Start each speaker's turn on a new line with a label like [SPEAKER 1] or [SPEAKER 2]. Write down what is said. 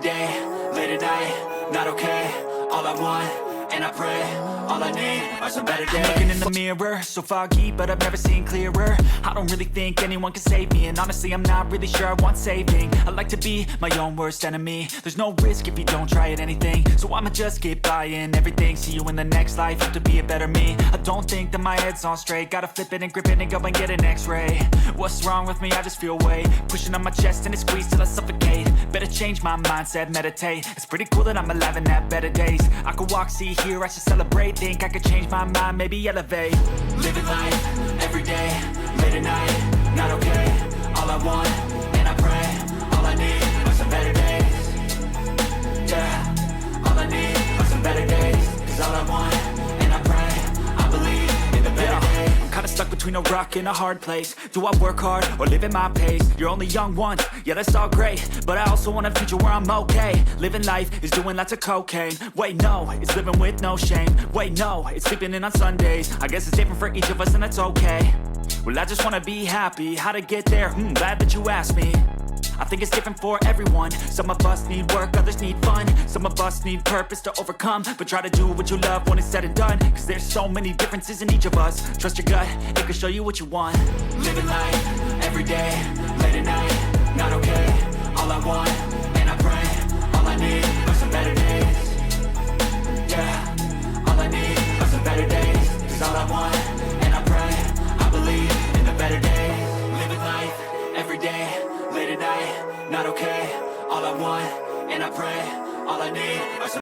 [SPEAKER 1] day, late at night, not okay. All I want, and I pray, all I need are some better days. Looking in the mirror, so foggy, but I've never seen clearer. I don't really think anyone can save me, and honestly I'm not really sure I want saving. I like to be my own worst enemy. There's no risk if you don't try at anything, so I'ma just keep buying everything. See you in the next life, have to be a better me. I don't think that my head's on straight, gotta flip it and grip it and go and get an x-ray. What's wrong with me? I just feel weight pushing on my chest and it squeezes till I suffocate. Better change my mindset, meditate. It's pretty cool that I'm alive and have better days. I could walk, see, hear, I should celebrate. Think I could change my mind, maybe elevate. Living life, every day, late at night, not okay. All I want, and I pray, all I need are some better days. Yeah, all I need are some better days. Cause all I want, and I pray, I believe in the better days. I'm kinda stuck between a rock and a hard place. Do I work hard or live at my pace? You're only young once, yeah that's all great, but I also want a future where I'm okay. Living life is doing lots of cocaine. Wait no, it's living with no shame. Wait no, it's sleeping in on Sundays. I guess it's different for each of us and that's okay. Well I just wanna be happy, how to get there? Glad that you asked me. I think it's different for everyone. Some of us need work, others need fun. Some of us need purpose to overcome. But try to do what you love when it's said and done. Cause there's so many differences in each of us. Trust your gut, it can show you what you want. Living life, every day, late at night, not okay. All I want, and I pray, all I need are some better days. Yeah, all I need are some better days. Cause all I want, and I pray, I believe in the better days. Living life, every day, late at night, not okay. All I want, and I pray, all I need are some